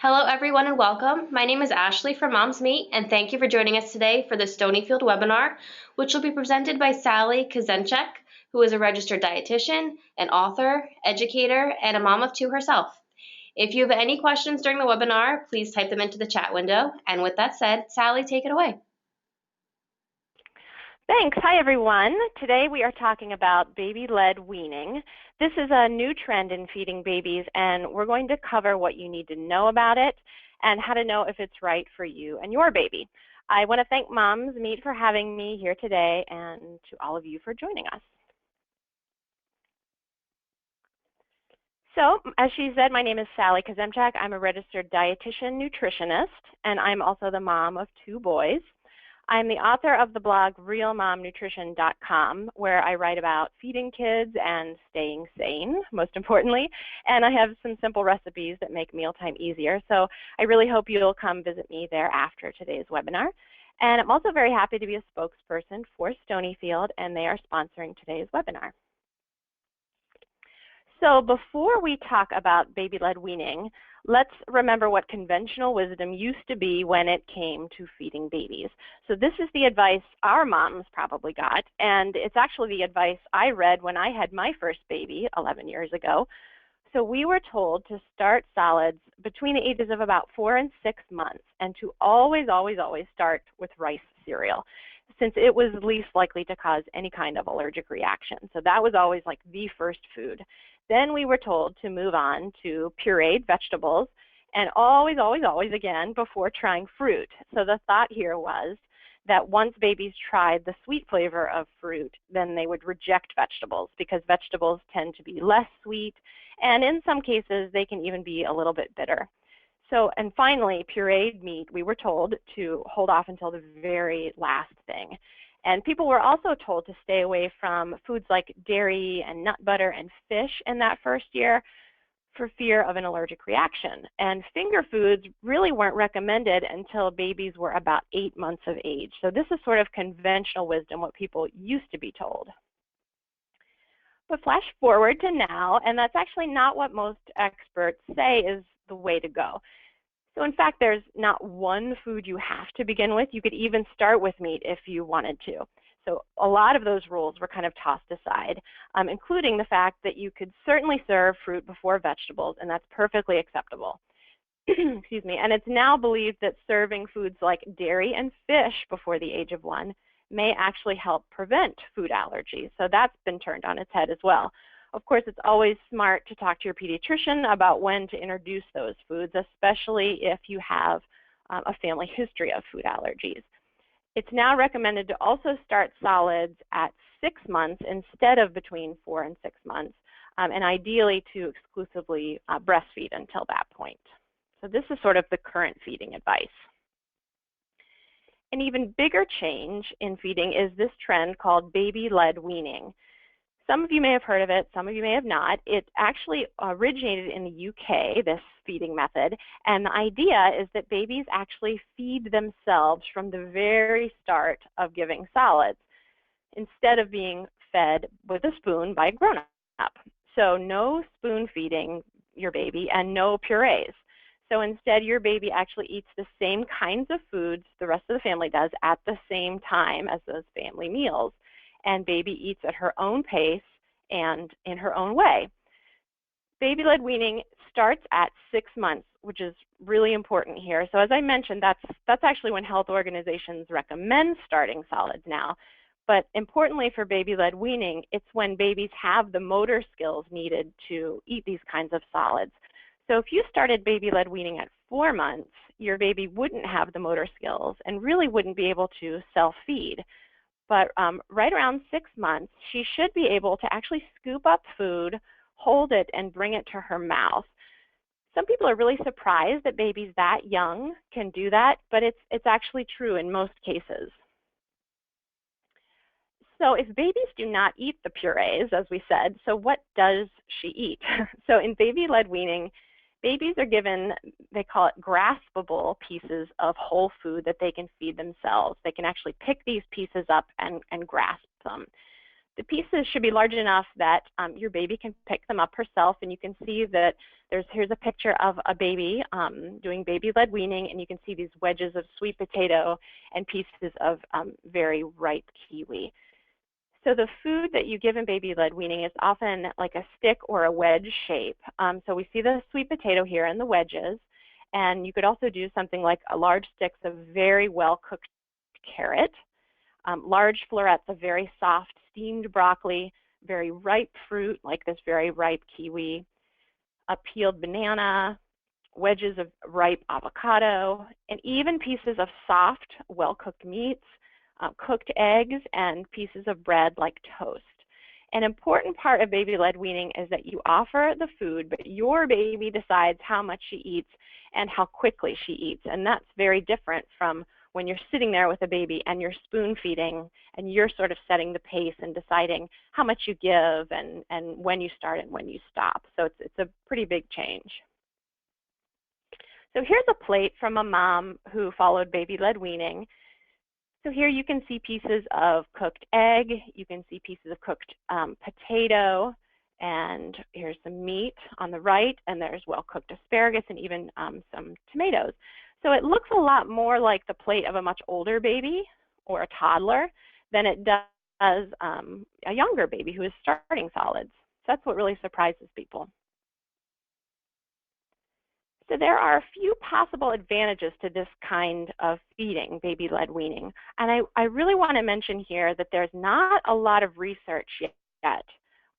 Hello everyone and welcome. My name is Ashley from Moms Meet and thank you for joining us today for the Stonyfield Webinar, which will be presented by Sally Kuzemchak, who is a registered dietitian, an author, educator, and a mom of two herself. If you have any questions during the webinar, please type them into the chat window. And with that said, Sally, take it away. Thanks. Hi, everyone. Today we are talking about baby-led weaning. This is a new trend in feeding babies, and we're going to cover what you need to know about it and how to know if it's right for you and your baby. I want to thank Moms Meet for having me here today and to all of you for joining us. So, as she said, my name is Sally Kuzemchak. I'm a registered dietitian nutritionist, and I'm also the mom of two boys. I'm the author of the blog realmomnutrition.com, where I write about feeding kids and staying sane, most importantly, and I have some simple recipes that make mealtime easier. So I really hope you'll come visit me there after today's webinar. And I'm also very happy to be a spokesperson for Stonyfield, and they are sponsoring today's webinar. So before we talk about baby-led weaning, let's remember what conventional wisdom used to be when it came to feeding babies. So this is the advice our moms probably got, and it's actually the advice I read when I had my first baby 11 years ago. So we were told to start solids between the ages of about 4 and 6 months, and to always start with rice cereal, since it was least likely to cause any kind of allergic reaction. So that was always like the first food. Then we were told to move on to pureed vegetables, and always again before trying fruit. So the thought here was that once babies tried the sweet flavor of fruit, then they would reject vegetables because vegetables tend to be less sweet, and in some cases they can even be a little bit bitter. So, and finally, pureed meat, we were told to hold off until the very last thing. And people were also told to stay away from foods like dairy and nut butter and fish in that first year for fear of an allergic reaction. And finger foods really weren't recommended until babies were about 8 months of age. So this is sort of conventional wisdom, what people used to be told. But flash forward to now, and that's actually not what most experts say is the way to go. So in fact, there's not one food you have to begin with. You could even start with meat if you wanted to. So a lot of those rules were kind of tossed aside, including the fact that you could certainly serve fruit before vegetables, and that's perfectly acceptable. Excuse me. And it's now believed that serving foods like dairy and fish before the age of 1 may actually help prevent food allergies. So that's been turned on its head as well. Of course, it's always smart to talk to your pediatrician about when to introduce those foods, especially if you have a family history of food allergies. It's now recommended to also start solids at 6 months instead of between 4 and 6 months, and ideally to exclusively breastfeed until that point. So this is sort of the current feeding advice. An even bigger change in feeding is this trend called baby-led weaning. Some of you may have heard of it, some of you may have not. It actually originated in the UK, this feeding method, and the idea is that babies actually feed themselves from the very start of giving solids, instead of being fed with a spoon by a grown-up. So no spoon feeding your baby and no purees. So instead, your baby actually eats the same kinds of foods the rest of the family does at the same time as those family meals. And baby eats at her own pace and in her own way. Baby-led weaning starts at 6 months, which is really important here. So as I mentioned, that's actually when health organizations recommend starting solids now. But importantly for baby-led weaning, it's when babies have the motor skills needed to eat these kinds of solids. So if you started baby-led weaning at 4 months, your baby wouldn't have the motor skills and really wouldn't be able to self-feed. But right around 6 months, she should be able to actually scoop up food, hold it, and bring it to her mouth. Some people are really surprised that babies that young can do that, but it's actually true in most cases. So if babies do not eat the purees, as we said, so what does she eat? So in baby-led weaning, babies are given, they call it graspable pieces of whole food that they can feed themselves. They can actually pick these pieces up and grasp them. The pieces should be large enough that your baby can pick them up herself, and you can see that here's a picture of a baby doing baby-led weaning, and you can see these wedges of sweet potato and pieces of very ripe kiwi. So the food that you give in baby-led weaning is often like a stick or a wedge shape. So we see the sweet potato here and the wedges, and you could also do something like a large sticks of very well-cooked carrot, large florets of very soft steamed broccoli, very ripe fruit like this very ripe kiwi, a peeled banana, wedges of ripe avocado, and even pieces of soft, well-cooked meats, cooked eggs, and pieces of bread like toast. An important part of baby-led weaning is that you offer the food, but your baby decides how much she eats and how quickly she eats, and that's very different from when you're sitting there with a baby and you're spoon feeding and you're sort of setting the pace and deciding how much you give and when you start and when you stop. So it's a pretty big change. So here's a plate from a mom who followed baby-led weaning. So here you can see pieces of cooked egg, you can see pieces of cooked potato, and here's some meat on the right, and there's well-cooked asparagus and even some tomatoes. So it looks a lot more like the plate of a much older baby or a toddler than it does a younger baby who is starting solids. So that's what really surprises people. So there are a few possible advantages to this kind of feeding, baby-led weaning. And I really want to mention here that there's not a lot of research yet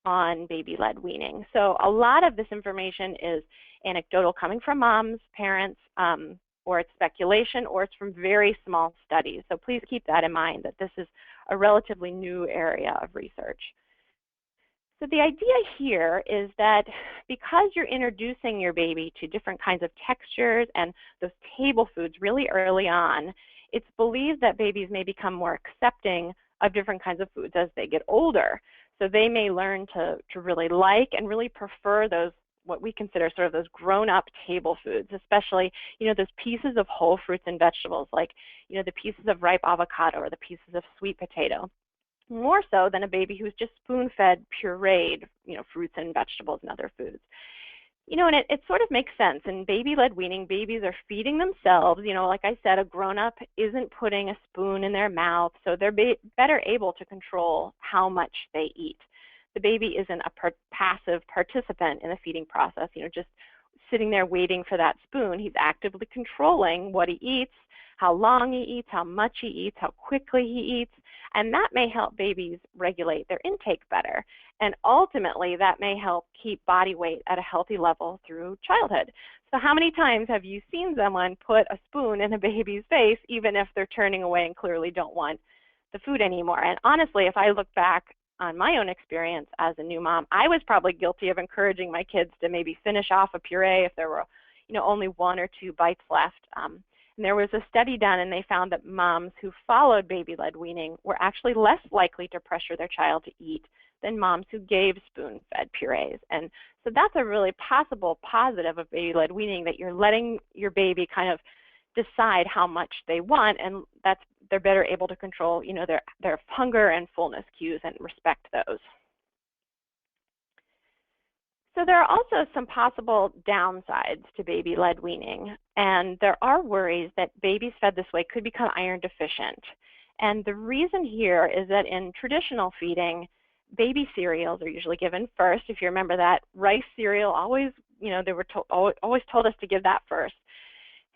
on baby-led weaning. So a lot of this information is anecdotal, coming from moms, parents, or it's speculation, or it's from very small studies. So please keep that in mind, that this is a relatively new area of research. So the idea here is that because you're introducing your baby to different kinds of textures and those table foods really early on, it's believed that babies may become more accepting of different kinds of foods as they get older. So they may learn to really like and really prefer those, what we consider sort of those grown-up table foods, especially, those pieces of whole fruits and vegetables, like, the pieces of ripe avocado or the pieces of sweet potato, more so than a baby who's just spoon-fed, pureed, fruits and vegetables and other foods. And it sort of makes sense. In baby-led weaning, babies are feeding themselves. Like I said, a grown-up isn't putting a spoon in their mouth, so they're better able to control how much they eat. The baby isn't a passive participant in the feeding process, just sitting there waiting for that spoon. He's actively controlling what he eats, how long he eats, how much he eats, how quickly he eats, and that may help babies regulate their intake better. And ultimately, that may help keep body weight at a healthy level through childhood. So how many times have you seen someone put a spoon in a baby's face, even if they're turning away and clearly don't want the food anymore? And honestly, if I look back on my own experience as a new mom, I was probably guilty of encouraging my kids to maybe finish off a puree if there were, only 1 or 2 bites left. And there was a study done, and they found that moms who followed baby-led weaning were actually less likely to pressure their child to eat than moms who gave spoon-fed purees. And so that's a really possible positive of baby-led weaning, that you're letting your baby kind of decide how much they want, and they're better able to control, their hunger and fullness cues and respect those. So there are also some possible downsides to baby-led weaning, and there are worries that babies fed this way could become iron deficient. And the reason here is that in traditional feeding, baby cereals are usually given first. If you remember that, rice cereal always, they were always told us to give that first.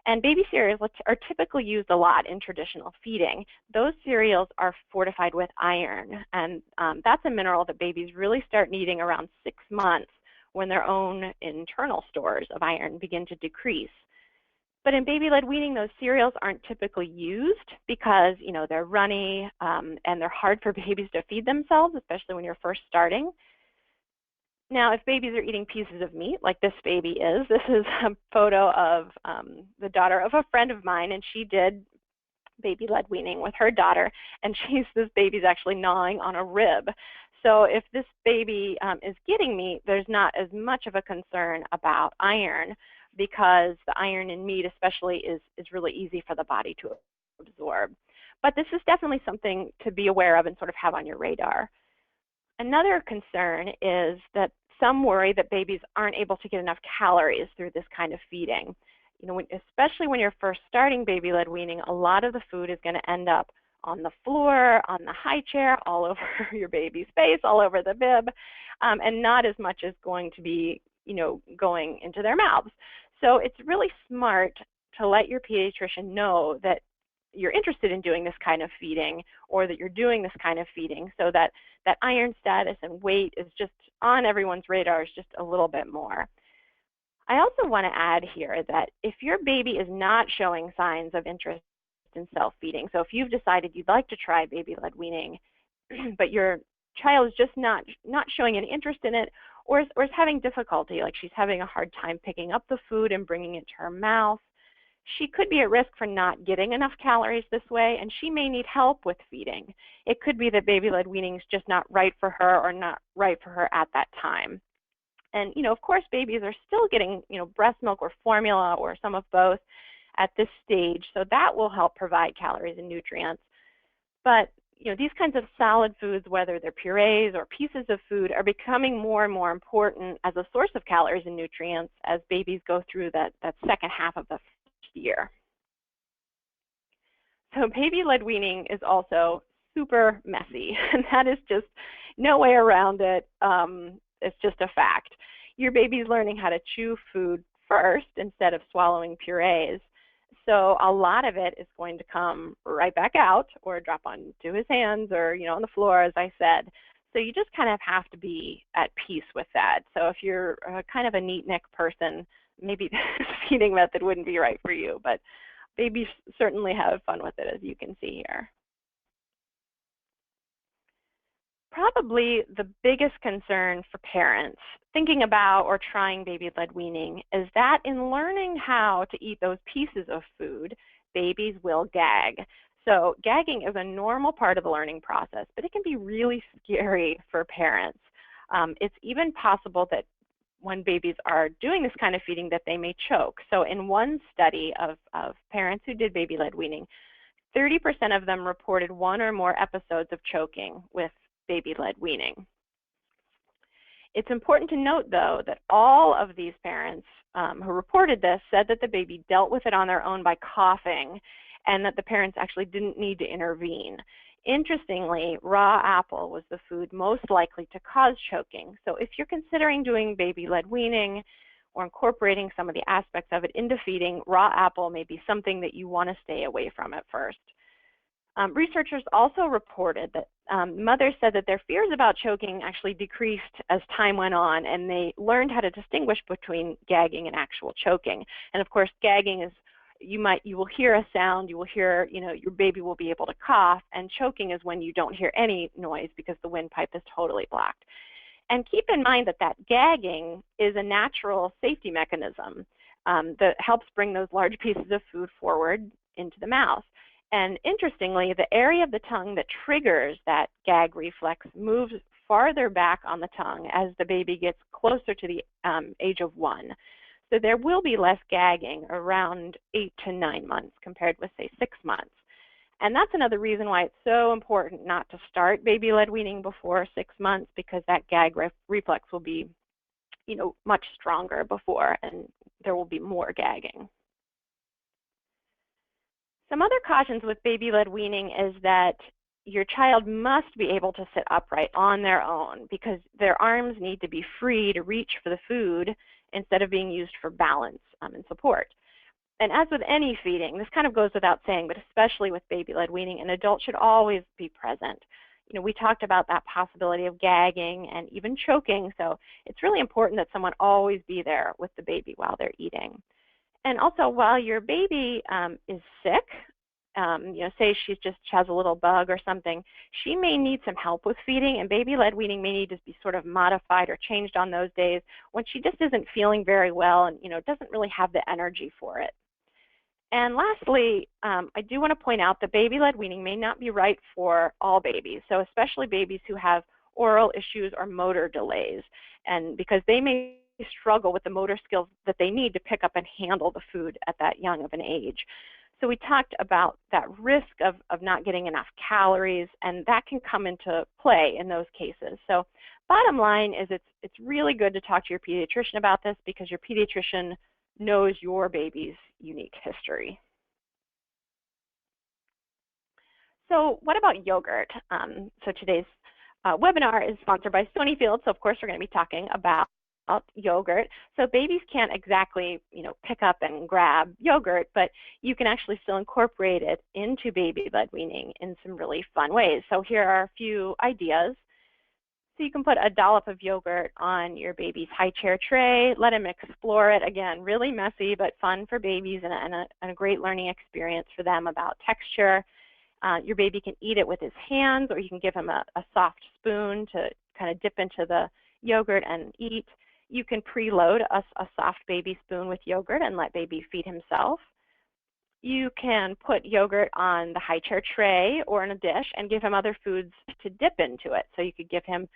And baby cereals are typically used a lot in traditional feeding. Those cereals are fortified with iron, and that's a mineral that babies really start needing around 6 months, when their own internal stores of iron begin to decrease. But in baby-led weaning, those cereals aren't typically used because, they're runny and they're hard for babies to feed themselves, especially when you're first starting. Now, if babies are eating pieces of meat, like this baby is, this is a photo of the daughter of a friend of mine, and she did baby-led weaning with her daughter, and this baby's actually gnawing on a rib. So if this baby is getting meat, there's not as much of a concern about iron, because the iron in meat especially is really easy for the body to absorb. But this is definitely something to be aware of and sort of have on your radar. Another concern is that some worry that babies aren't able to get enough calories through this kind of feeding. Especially when you're first starting baby-led weaning, a lot of the food is going to end up on the floor, on the high chair, all over your baby's face, all over the bib, and not as much as going to be, going into their mouths. So it's really smart to let your pediatrician know that you're interested in doing this kind of feeding, or that you're doing this kind of feeding, so that that iron status and weight is just on everyone's radar, is just a little bit more. I also want to add here that if your baby is not showing signs of interest in self-feeding, so if you've decided you'd like to try baby-led weaning, but your child is just not showing any interest in it, or is having difficulty, like she's having a hard time picking up the food and bringing it to her mouth, she could be at risk for not getting enough calories this way, and she may need help with feeding. It could be that baby-led weaning is just not right for her, or not right for her at that time. And, of course, babies are still getting, breast milk or formula or some of both at this stage, so that will help provide calories and nutrients. But, these kinds of solid foods, whether they're purees or pieces of food, are becoming more and more important as a source of calories and nutrients as babies go through that second half of the year. So baby-led weaning is also super messy, and that is just no way around it. It's just a fact. Your baby's learning how to chew food first instead of swallowing purees. So a lot of it is going to come right back out, or drop onto his hands, or on the floor, as I said. So you just kind of have to be at peace with that. So if you're kind of a neat-nick person, maybe this feeding method wouldn't be right for you, but babies certainly have fun with it, as you can see here. Probably the biggest concern for parents thinking about or trying baby-led weaning is that in learning how to eat those pieces of food, babies will gag. So gagging is a normal part of the learning process, but it can be really scary for parents. It's even possible that when babies are doing this kind of feeding that they may choke. So in one study of parents who did baby-led weaning, 30% of them reported one or more episodes of choking with baby-led weaning. It's important to note, though, that all of these parents who reported this said that the baby dealt with it on their own by coughing, and that the parents actually didn't need to intervene. Interestingly, raw apple was the food most likely to cause choking. So if you're considering doing baby-led weaning or incorporating some of the aspects of it into feeding, raw apple may be something that you want to stay away from at first. Researchers also reported that mothers said that their fears about choking actually decreased as time went on, and they learned how to distinguish between gagging and actual choking. And of course, gagging is you will hear a sound, you will hear, your baby will be able to cough, and choking is when you don't hear any noise because the windpipe is totally blocked. And keep in mind that gagging is a natural safety mechanism that helps bring those large pieces of food forward into the mouth. And interestingly, the area of the tongue that triggers that gag reflex moves farther back on the tongue as the baby gets closer to the age of 1. So there will be less gagging around 8 to 9 months compared with, say, 6 months. And that's another reason why it's so important not to start baby-led weaning before 6 months, because that gag reflex will be, much stronger before, and there will be more gagging. Some other cautions with baby-led weaning is that your child must be able to sit upright on their own, because their arms need to be free to reach for the food instead of being used for balance and support. And as with any feeding, this kind of goes without saying, but especially with baby-led weaning, an adult should always be present. We talked about that possibility of gagging and even choking, so it's really important that someone always be there with the baby while they're eating. And also, while your baby is sick, say she has a little bug or something, she may need some help with feeding, and baby-led weaning may need to be sort of modified or changed on those days when she just isn't feeling very well and doesn't really have the energy for it. And lastly, I do want to point out that baby-led weaning may not be right for all babies, so especially babies who have oral issues or motor delays, and because they may struggle with the motor skills that they need to pick up and handle the food at that young of an age. So we talked about that risk of not getting enough calories, and that can come into play in those cases. So bottom line is it's really good to talk to your pediatrician about this, because your pediatrician knows your baby's unique history. So what about yogurt? So today's webinar is sponsored by Stonyfield, so of course we're going to be talking about yogurt. So babies can't exactly, pick up and grab yogurt, but you can actually still incorporate it into baby-led weaning in some really fun ways. So here are a few ideas. So you can put a dollop of yogurt on your baby's high chair tray, let him explore it. Again, really messy but fun for babies, and a great learning experience for them about texture. Your baby can eat it with his hands, or you can give him a soft spoon to kind of dip into the yogurt and eat. You can preload a soft baby spoon with yogurt and let baby feed himself. You can put yogurt on the high chair tray or in a dish and give him other foods to dip into it. So you could give him,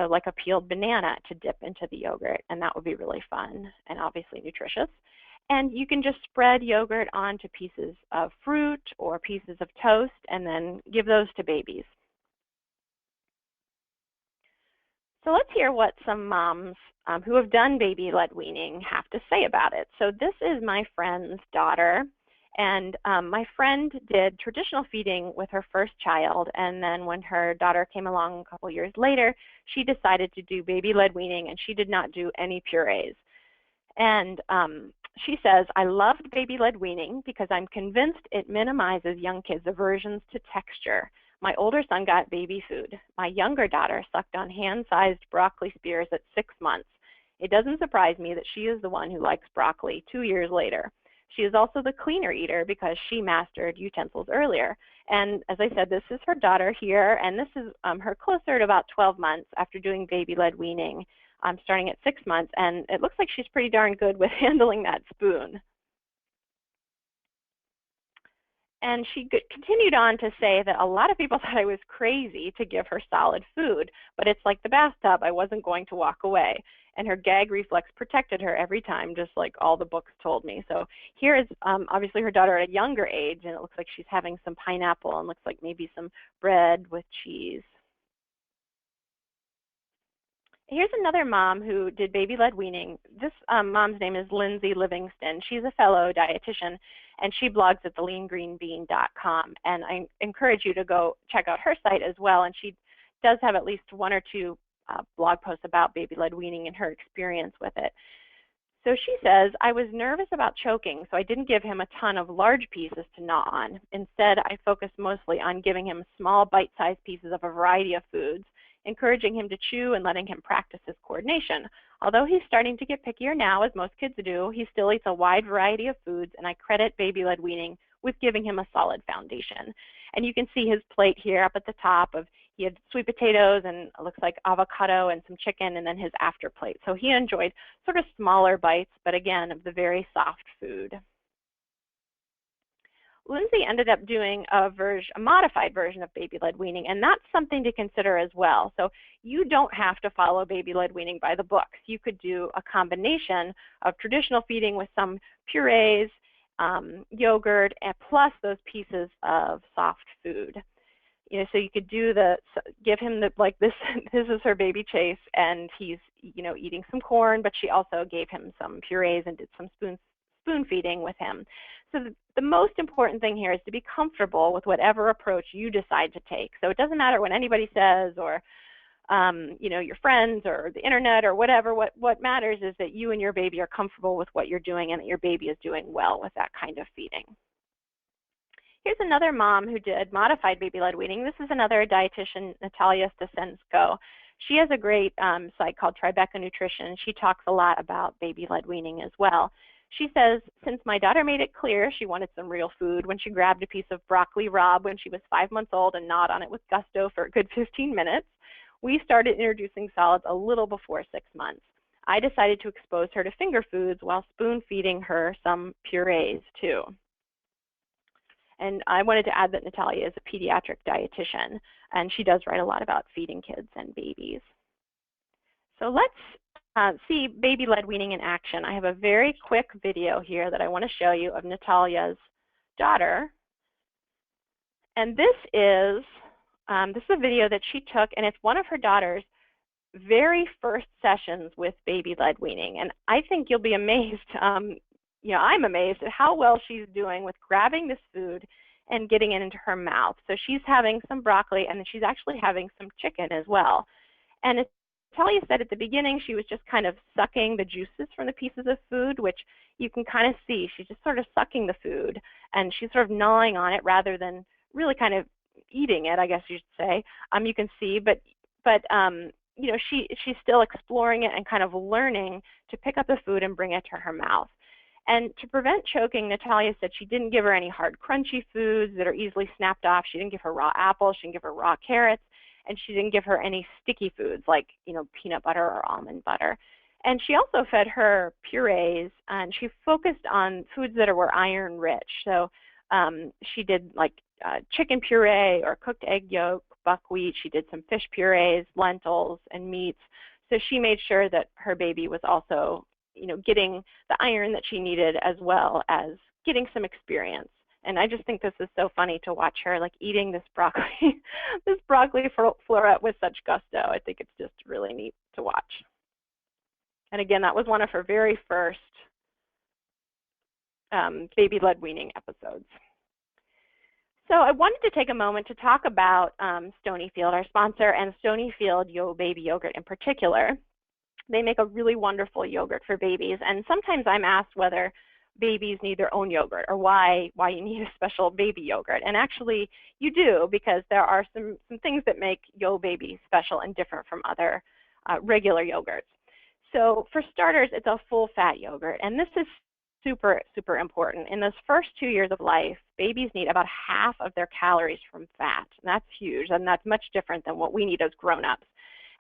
like a peeled banana to dip into the yogurt, and that would be really fun and obviously nutritious. And you can just spread yogurt onto pieces of fruit or pieces of toast and then give those to babies. So let's hear what some moms who have done baby-led weaning have to say about it. So this is my friend's daughter, and my friend did traditional feeding with her first child, and then when her daughter came along a couple years later, she decided to do baby-led weaning, and she did not do any purees. And she says, I loved baby-led weaning because I'm convinced it minimizes young kids' aversions to texture. My older son got baby food. My younger daughter sucked on hand-sized broccoli spears at 6 months. It doesn't surprise me that she is the one who likes broccoli 2 years later. She is also the cleaner eater because she mastered utensils earlier. And as I said, this is her daughter here, and this is her closer to about 12 months after doing baby-led weaning, starting at 6 months, and it looks like she's pretty darn good with handling that spoon. And she continued on to say that a lot of people thought I was crazy to give her solid food, but it's like the bathtub, I wasn't going to walk away. And her gag reflex protected her every time, just like all the books told me. So here is obviously her daughter at a younger age, and it looks like she's having some pineapple and looks like maybe some bread with cheese. Here's another mom who did baby-led weaning. This mom's name is Lindsay Livingston. She's a fellow dietitian, and she blogs at theleangreenbean.com. And I encourage you to go check out her site as well. And she does have at least 1 or 2 blog posts about baby-led weaning and her experience with it. So she says, I was nervous about choking, so I didn't give him a ton of large pieces to gnaw on. Instead, I focused mostly on giving him small bite-sized pieces of a variety of foods, encouraging him to chew and letting him practice his coordination. Although he's starting to get pickier now, as most kids do, he still eats a wide variety of foods, and I credit baby-led weaning with giving him a solid foundation. And you can see his plate here up at the top of, he had sweet potatoes and it looks like avocado and some chicken, and then his after plate. So he enjoyed sort of smaller bites, but again, of the very soft food. Lindsay ended up doing a modified version of baby-led weaning, and that's something to consider as well. So you don't have to follow baby-led weaning by the books. You could do a combination of traditional feeding with some purees, yogurt, and plus those pieces of soft food. So you could do give him like this, this is her baby Chase, and he's, eating some corn, but she also gave him some purees and did some spoon feeding with him. So the most important thing here is to be comfortable with whatever approach you decide to take. So it doesn't matter what anybody says or, your friends or the internet or whatever. What matters is that you and your baby are comfortable with what you're doing and that your baby is doing well with that kind of feeding. Here's another mom who did modified baby-led weaning. This is another dietitian, Natalia Stasensko. She has a great site called Tribeca Nutrition. She talks a lot about baby-led weaning as well. She says, since my daughter made it clear she wanted some real food when she grabbed a piece of broccoli rabe when she was 5 months old and gnawed on it with gusto for a good 15 minutes, we started introducing solids a little before 6 months. I decided to expose her to finger foods while spoon feeding her some purees too. And I wanted to add that Natalia is a pediatric dietitian, and she does write a lot about feeding kids and babies. So let's see baby-led weaning in action. I have a very quick video here that I want to show you of Natalia's daughter. And this is a video that she took, and it's one of her daughter's very first sessions with baby-led weaning. And I think you'll be amazed, I'm amazed at how well she's doing with grabbing this food and getting it into her mouth. So she's having some broccoli, and then she's actually having some chicken as well. And Natalia said at the beginning she was just kind of sucking the juices from the pieces of food, which you can kind of see. She's just sort of sucking the food, and she's sort of gnawing on it rather than really kind of eating it, I guess you should say. You can see, but she's still exploring it and kind of learning to pick up the food and bring it to her mouth. And to prevent choking, Natalia said she didn't give her any hard, crunchy foods that are easily snapped off. She didn't give her raw apples. She didn't give her raw carrots. And she didn't give her any sticky foods like, peanut butter or almond butter. And she also fed her purees, and she focused on foods that were iron rich. So she did like chicken puree or cooked egg yolk, buckwheat. She did some fish purees, lentils, and meats. So she made sure that her baby was also, getting the iron that she needed as well as getting some experience. And I just think this is so funny to watch her like eating this broccoli, this broccoli floret with such gusto. I think it's just really neat to watch. And again, that was one of her very first baby-led weaning episodes. So I wanted to take a moment to talk about Stonyfield, our sponsor, and Stonyfield Yo Baby Yogurt in particular. They make a really wonderful yogurt for babies, and sometimes I'm asked whether babies need their own yogurt or why you need a special baby yogurt. And actually you do, because there are some things that make Yo Baby special and different from other regular yogurts. So for starters, it's a full fat yogurt, and this is super, super important. In those first 2 years of life, babies need about half of their calories from fat. And that's huge, and that's much different than what we need as grown-ups.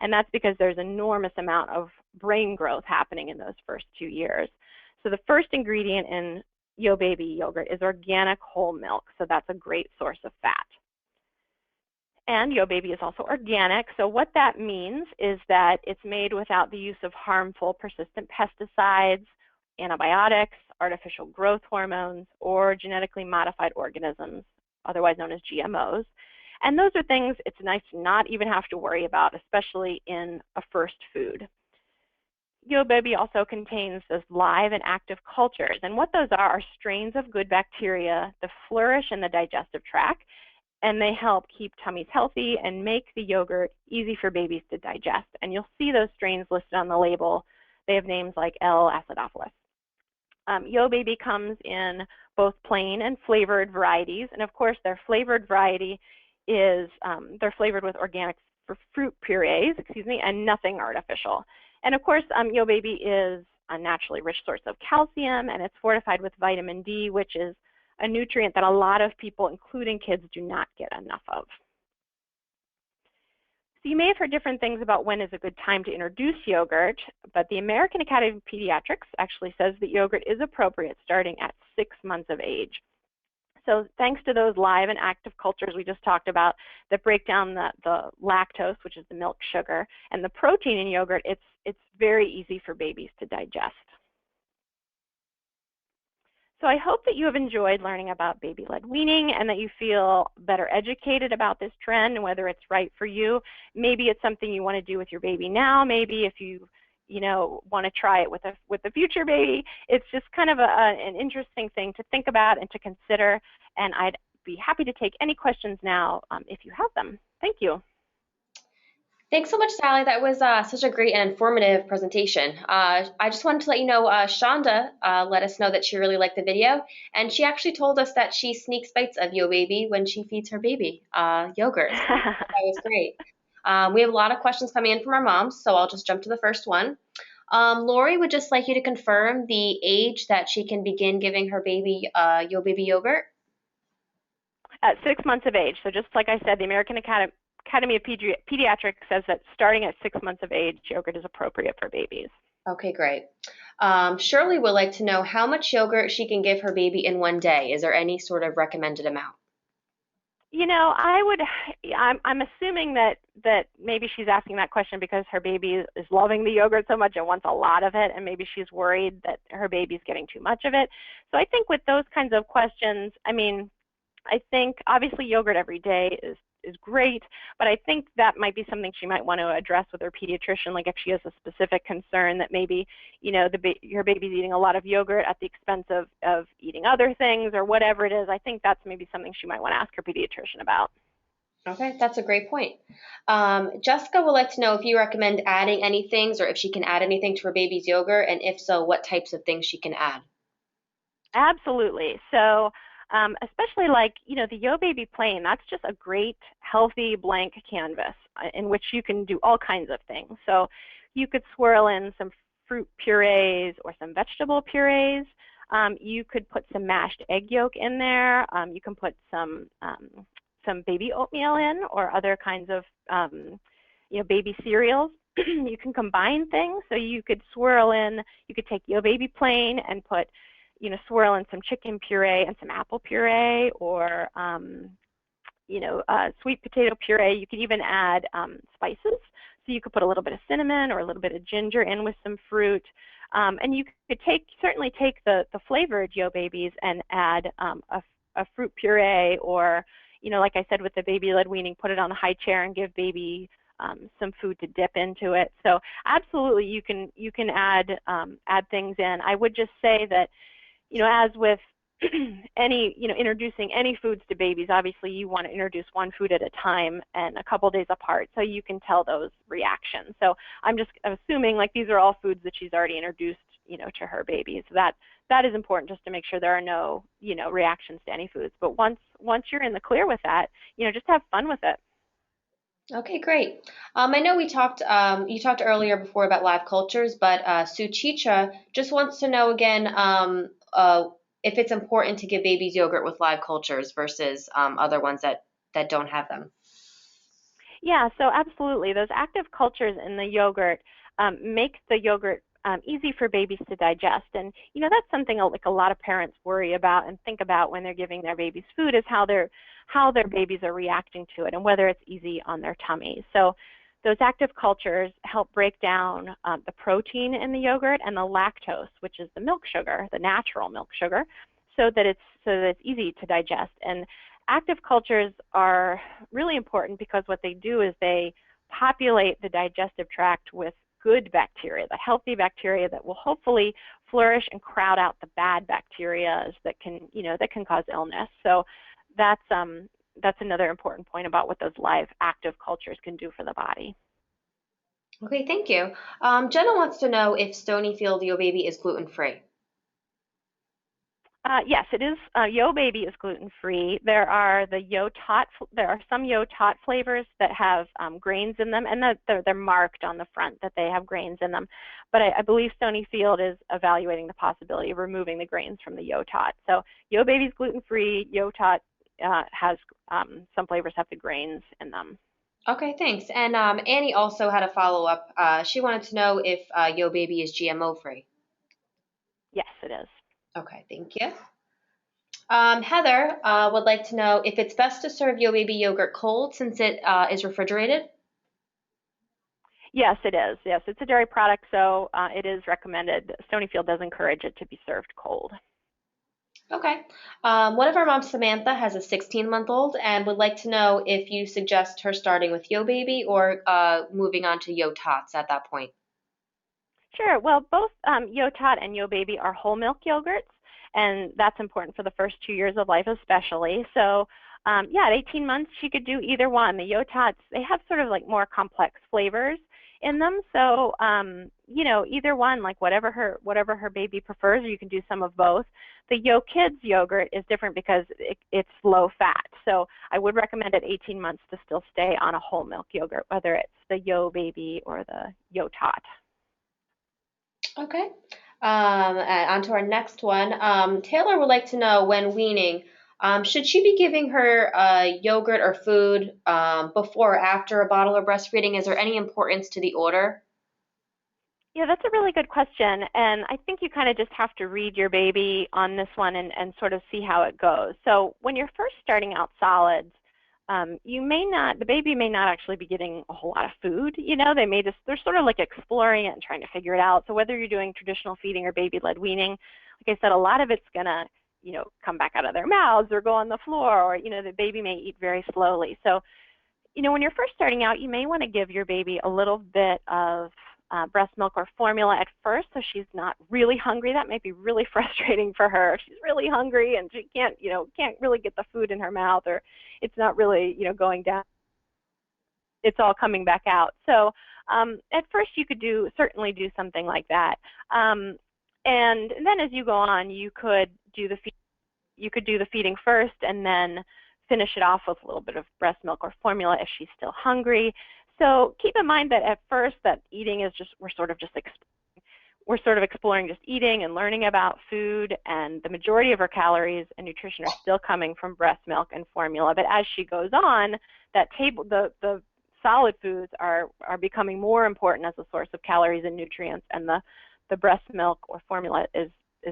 And that's because there's an enormous amount of brain growth happening in those first 2 years. So the first ingredient in Yo Baby yogurt is organic whole milk, so that's a great source of fat. And Yo Baby is also organic, so what that means is that it's made without the use of harmful persistent pesticides, antibiotics, artificial growth hormones, or genetically modified organisms, otherwise known as GMOs. And those are things it's nice to not even have to worry about, especially in a first food. Yo Baby also contains those live and active cultures, and what those are strains of good bacteria that flourish in the digestive tract, and they help keep tummies healthy and make the yogurt easy for babies to digest. And you'll see those strains listed on the label. They have names like L. acidophilus. Yo Baby comes in both plain and flavored varieties, and of course their flavored variety is they're flavored with organic fruit purees, and nothing artificial. And of course, Yo Baby is a naturally rich source of calcium, and it's fortified with vitamin D, which is a nutrient that a lot of people, including kids, do not get enough of. So you may have heard different things about when is a good time to introduce yogurt, but the American Academy of Pediatrics actually says that yogurt is appropriate starting at 6 months of age. So thanks to those live and active cultures we just talked about that break down the lactose, which is the milk sugar, and the protein in yogurt, it's very easy for babies to digest. So I hope that you have enjoyed learning about baby-led weaning and that you feel better educated about this trend and whether it's right for you. Maybe it's something you want to do with your baby now. Maybe if you want to try it with a future baby. It's just kind of an interesting thing to think about and to consider, and I'd be happy to take any questions now if you have them. Thank you. Thanks so much, Sally. That was such a great and informative presentation. I just wanted to let you know, Shonda let us know that she really liked the video, and she actually told us that she sneaks bites of Yo Baby when she feeds her baby yogurt. So that was great. We have a lot of questions coming in from our moms, so I'll just jump to the first one. Lori would just like you to confirm the age that she can begin giving her baby Yo Baby yogurt. At 6 months of age. So just like I said, the American Academy of Pediatrics says that starting at 6 months of age, yogurt is appropriate for babies. Okay, great. Shirley would like to know how much yogurt she can give her baby in one day. Is there any sort of recommended amount? I'm assuming that maybe she's asking that question because her baby is loving the yogurt so much and wants a lot of it, and maybe she's worried that her baby's getting too much of it. So I think with those kinds of questions, I think obviously yogurt every day is great, but I think that might be something she might want to address with her pediatrician, like if she has a specific concern that maybe, her baby's eating a lot of yogurt at the expense of eating other things or whatever it is. I think that's maybe something she might want to ask her pediatrician about. Okay, that's a great point. Jessica would like to know if you recommend adding any things or if she can add anything to her baby's yogurt, and if so, what types of things she can add. Absolutely. So especially like, the Yo Baby Plain, that's just a great, healthy blank canvas in which you can do all kinds of things. So you could swirl in some fruit purees or some vegetable purees. You could put some mashed egg yolk in there. You can put some baby oatmeal in, or other kinds of, baby cereals. You can combine things. So you could swirl in, you could take Yo Baby Plain and put, swirl in some chicken puree and some apple puree, or, sweet potato puree. You could even add spices. So you could put a little bit of cinnamon or a little bit of ginger in with some fruit. And you could certainly take the flavored Yo Babies and add a fruit puree, or, like I said with the Baby-Led Weaning, put it on the high chair and give baby some food to dip into it. So absolutely, you can add things in. I would just say that, as with any, introducing any foods to babies, obviously you want to introduce one food at a time and a couple days apart so you can tell those reactions. So I'm just assuming like these are all foods that she's already introduced, to her baby. So that is important, just to make sure there are no, reactions to any foods. But once you're in the clear with that, just have fun with it. Okay, great. I know you talked earlier before about live cultures, but Suchicha just wants to know again if it's important to give babies yogurt with live cultures versus other ones that don't have them. Yeah, so absolutely. Those active cultures in the yogurt make the yogurt easy for babies to digest. And, that's something like a lot of parents worry about and think about when they're giving their babies food, is how their babies are reacting to it and whether it's easy on their tummies. So those active cultures help break down the protein in the yogurt and the lactose, which is the milk sugar, the natural milk sugar, so that it's easy to digest. And active cultures are really important because what they do is they populate the digestive tract with good bacteria, the healthy bacteria that will hopefully flourish and crowd out the bad bacteria that can cause illness. So that's another important point about what those live active cultures can do for the body. Okay, thank you. Jenna wants to know if Stonyfield Yo Baby is gluten-free. Yes, it is. Yo Baby is gluten-free. There are some Yo Tot flavors that have grains in them, and they're marked on the front that they have grains in them. But I believe Stonyfield is evaluating the possibility of removing the grains from the Yo Tot. So Yo Baby's gluten-free. Yo Tot has some flavors have the grains in them. Okay, thanks. And Annie also had a follow-up. She wanted to know if Yo Baby is GMO-free. Yes, it is. Okay, thank you. Heather would like to know if it's best to serve Yo Baby yogurt cold since it is refrigerated. Yes, it is. Yes, it's a dairy product, so it is recommended. Stonyfield does encourage it to be served cold. Okay. One of our moms, Samantha, has a 16-month-old and would like to know if you suggest her starting with Yo Baby or moving on to Yo Tots at that point. Sure. Well, both Yo Tot and Yo Baby are whole milk yogurts, and that's important for the first 2 years of life especially. So yeah, at 18 months, she could do either one. The Yo Tots, they have sort of like more complex flavors in them. So either one, like whatever her baby prefers, or you can do some of both. The Yo Kids yogurt is different because it's low fat. So I would recommend at 18 months to still stay on a whole milk yogurt, whether it's the Yo Baby or the Yo Tot. Okay. On to our next one. Taylor would like to know, when weaning, should she be giving her yogurt or food before or after a bottle of breastfeeding? Is there any importance to the order? Yeah, that's a really good question. And I think you kind of just have to read your baby on this one and sort of see how it goes. So when you're first starting out solids, the baby may not actually be getting a whole lot of food, they're sort of like exploring it and trying to figure it out. So whether you're doing traditional feeding or baby-led weaning, like I said, a lot of it's gonna, come back out of their mouths or go on the floor, or, the baby may eat very slowly. So, when you're first starting out, you may want to give your baby a little bit of breast milk or formula at first, so she's not really hungry. That might be really frustrating for her. If she's really hungry and she can't really get the food in her mouth, or it's not really, going down. It's all coming back out. So at first, you could certainly do something like that. And then as you go on, you could do the feeding first, and then finish it off with a little bit of breast milk or formula if she's still hungry. So keep in mind that at first that eating is we're sort of exploring just eating and learning about food, and the majority of her calories and nutrition are still coming from breast milk and formula. But as she goes on, the solid foods are becoming more important as a source of calories and nutrients, and the breast milk or formula is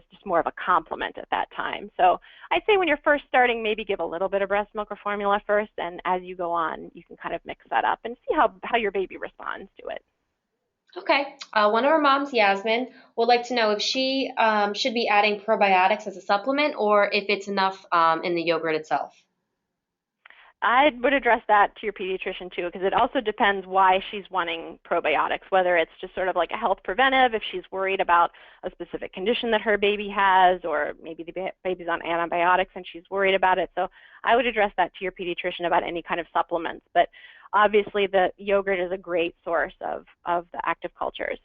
just more of a complement at that time. So I'd say when you're first starting, maybe give a little bit of breast milk or formula first, and as you go on, you can kind of mix that up and see how your baby responds to it. Okay. One of our moms, Yasmin, would like to know if she should be adding probiotics as a supplement, or if it's enough in the yogurt itself. I would address that to your pediatrician too, because it also depends why she's wanting probiotics, whether it's just sort of like a health preventive, if she's worried about a specific condition that her baby has, or maybe the baby's on antibiotics and she's worried about it. So I would address that to your pediatrician about any kind of supplements. But obviously the yogurt is a great source of the active cultures.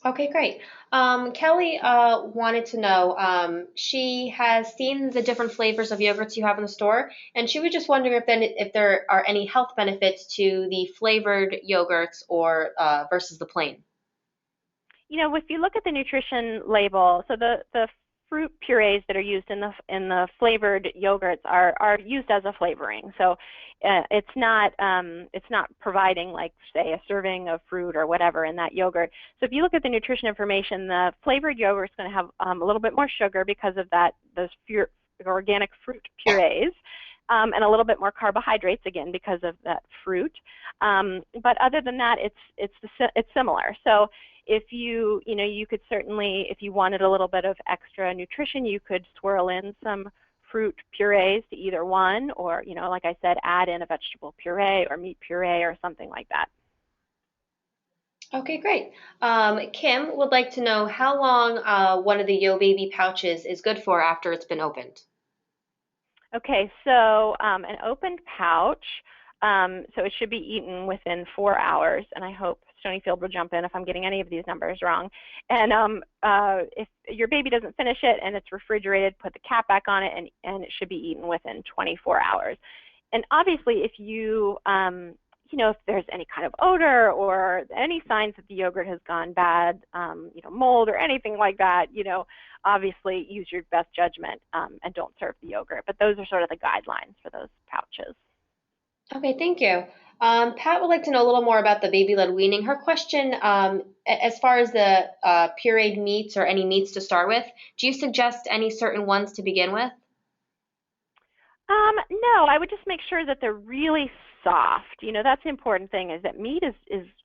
Okay, great. Kelly wanted to know, she has seen the different flavors of yogurts you have in the store, and she was just wondering if there are any health benefits to the flavored yogurts or versus the plain. If you look at the nutrition label, so the fruit purees that are used in the flavored yogurts are used as a flavoring. So it's not providing, like, say, a serving of fruit or whatever in that yogurt. So if you look at the nutrition information, the flavored yogurt is going to have a little bit more sugar because of those organic fruit purees. And a little bit more carbohydrates, again, because of that fruit. But other than that, it's similar. So if you could certainly, if you wanted a little bit of extra nutrition, you could swirl in some fruit purees to either one, or, like I said, add in a vegetable puree or meat puree or something like that. Okay, great. Kim would like to know how long one of the Yo Baby pouches is good for after it's been opened. Okay, so an opened pouch, so it should be eaten within 4 hours, and I hope Stonyfield will jump in if I'm getting any of these numbers wrong. And if your baby doesn't finish it and it's refrigerated, put the cap back on it, and it should be eaten within 24 hours. And obviously, if if there's any kind of odor or any signs that the yogurt has gone bad, mold or anything like that, obviously use your best judgment and don't serve the yogurt. But those are sort of the guidelines for those pouches. Okay, thank you. Pat would like to know a little more about the baby-led weaning. Her question, as far as the pureed meats or any meats to start with, do you suggest any certain ones to begin with? No, I would just make sure that they're really soft. That's the important thing, is that meat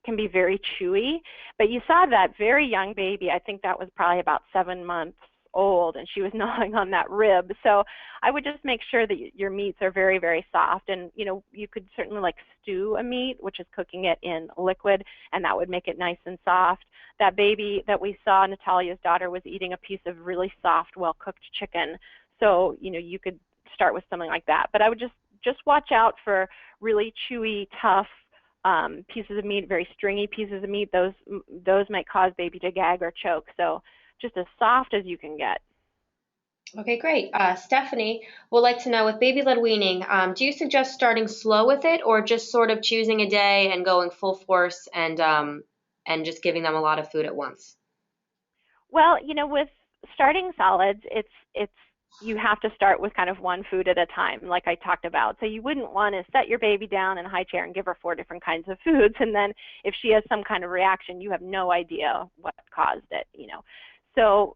can be very chewy. But you saw that very young baby, I think that was probably about 7 months old, and she was gnawing on that rib. So I would just make sure that your meats are very, very soft. And you could certainly like stew a meat, which is cooking it in liquid, and that would make it nice and soft. That baby that we saw, Natalia's daughter, was eating a piece of really soft, well-cooked chicken. So you could start with something like that. But I would just watch out for really chewy, tough pieces of meat, very stringy pieces of meat. Those might cause baby to gag or choke. So just as soft as you can get. Okay, great. Stephanie would like to know, with baby-led weaning, do you suggest starting slow with it, or just sort of choosing a day and going full force and just giving them a lot of food at once? Well, with starting solids, you have to start with kind of one food at a time, like I talked about. So you wouldn't want to set your baby down in a high chair and give her 4 different kinds of foods, and then if she has some kind of reaction, you have no idea what caused it. So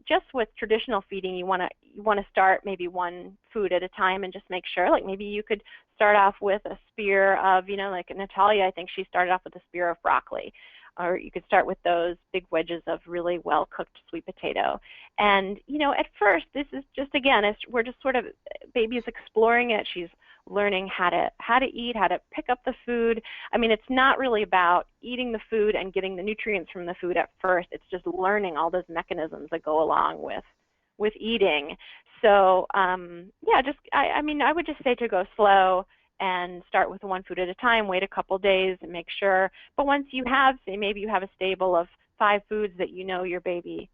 just with traditional feeding, you want to start maybe one food at a time and just make sure, like maybe you could start off with a spear of, like Natalia, I think she started off with a spear of broccoli. Or you could start with those big wedges of really well-cooked sweet potato. And, at first, this is just, again, we're just sort of, baby is exploring it. She's learning how to eat, how to pick up the food. I mean, it's not really about eating the food and getting the nutrients from the food at first. It's just learning all those mechanisms that go along with eating. So, yeah, I would just say to go slow and start with one food at a time, wait a couple days and make sure. But once you have, say, maybe you have a stable of 5 foods that your baby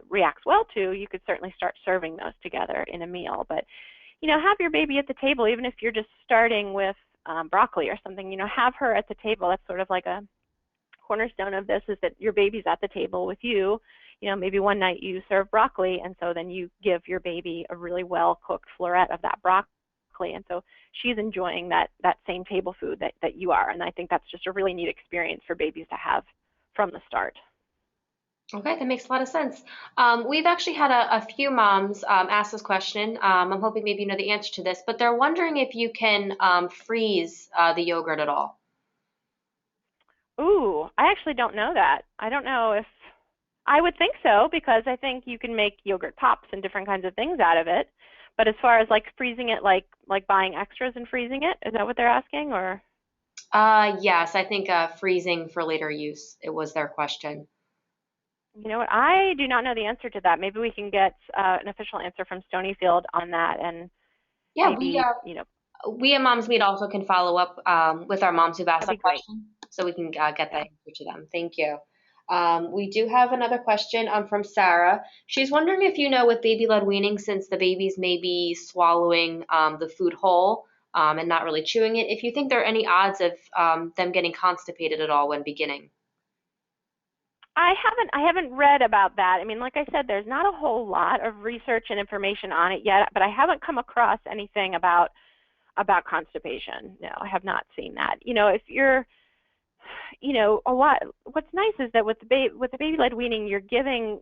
reacts well to, you could certainly start serving those together in a meal. But, have your baby at the table, even if you're just starting with broccoli or something, have her at the table. That's sort of like a cornerstone of this, is that your baby's at the table with you. Maybe one night you serve broccoli, and so then you give your baby a really well-cooked floret of that broccoli. And so she's enjoying that same table food that you are. And I think that's just a really neat experience for babies to have from the start. Okay, that makes a lot of sense. We've actually had a few moms ask this question. I'm hoping maybe you know the answer to this, but they're wondering if you can freeze the yogurt at all. Ooh, I actually don't know that. I don't know if I would think so, because I think you can make yogurt pops and different kinds of things out of it. But as far as like freezing it, like buying extras and freezing it, is that what they're asking, or? Yes, I think freezing for later use, it was their question. You know what? I do not know the answer to that. Maybe we can get an official answer from Stonyfield on that, and Yeah, maybe, we at Moms Meet also can follow up with our moms who've asked that'd be that great. question, so we can get that Yeah. answer to them. Thank you. We do have another question from Sarah. She's wondering if you know with baby-led weaning, since the babies may be swallowing the food whole and not really chewing it, if you think there are any odds of them getting constipated at all when beginning. I haven't read about that. I mean, like I said, there's not a whole lot of research and information on it yet, but I haven't come across anything about constipation. No, I have not seen that. If you're, what's nice is that with the baby-led weaning, you're giving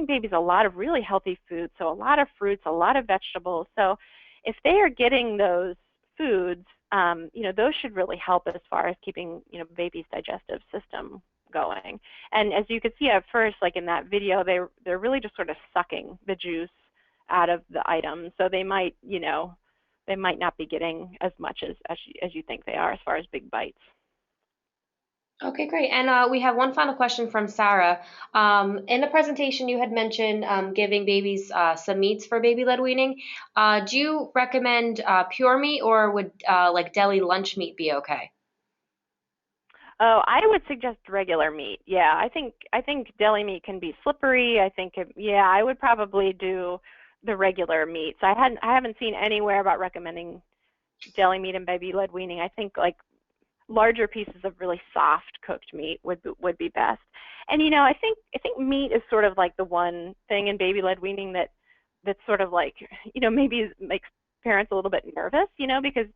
babies a lot of really healthy foods, so a lot of fruits, a lot of vegetables. So if they are getting those foods, those should really help as far as keeping, baby's digestive system going. And as you could see at first, like in that video, they're really just sort of sucking the juice out of the items. So they might, they might not be getting as much as you think they are as far as big bites. Okay, great. And we have one final question from Sarah. In the presentation, you had mentioned giving babies some meats for baby-led weaning. Do you recommend pure meat, or would like deli lunch meat be okay? Oh, I would suggest regular meat. Yeah, I think deli meat can be slippery. I would probably do the regular meats. I haven't seen anywhere about recommending deli meat and baby-led weaning. I think like larger pieces of really soft cooked meat would be best. And I think meat is sort of like the one thing in baby-led weaning that's sort of like maybe makes parents a little bit nervous, because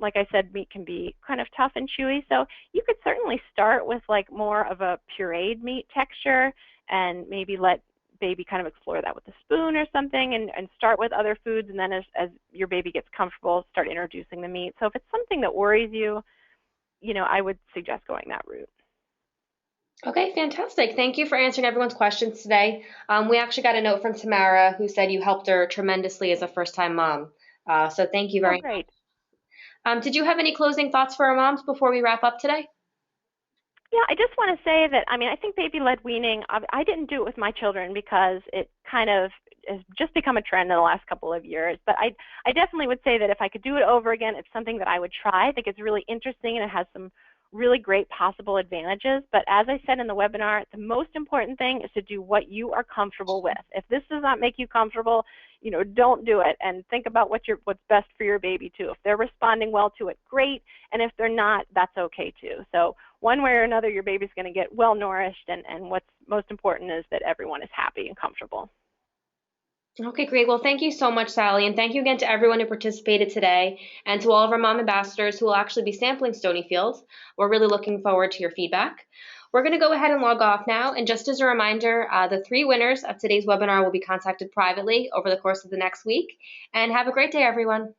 like I said, meat can be kind of tough and chewy. So you could certainly start with like more of a pureed meat texture, and maybe let baby kind of explore that with a spoon or something, and start with other foods, and then as your baby gets comfortable, start introducing the meat. So if it's something that worries you, I would suggest going that route. Okay, fantastic. Thank you for answering everyone's questions today. We actually got a note from Tamara who said you helped her tremendously as a first-time mom. So thank you Oh, very much. great. Did you have any closing thoughts for our moms before we wrap up today? Yeah, I just want to say that, I think baby-led weaning, I didn't do it with my children because it kind of has just become a trend in the last couple of years. But I definitely would say that if I could do it over again, it's something that I would try. I think it's really interesting, and it has some really great possible advantages. But as I said in the webinar, the most important thing is to do what you are comfortable with. If this does not make you comfortable, don't do it, and think about what's best for your baby too. If they're responding well to it, great. And if they're not, that's okay too. So one way or another, your baby's going to get well nourished, and what's most important is that everyone is happy and comfortable. Okay, great. Well, thank you so much, Sally, and thank you again to everyone who participated today and to all of our mom ambassadors who will actually be sampling Stonyfield. We're really looking forward to your feedback. We're going to go ahead and log off now, and just as a reminder, the 3 winners of today's webinar will be contacted privately over the course of the next week. And have a great day, everyone.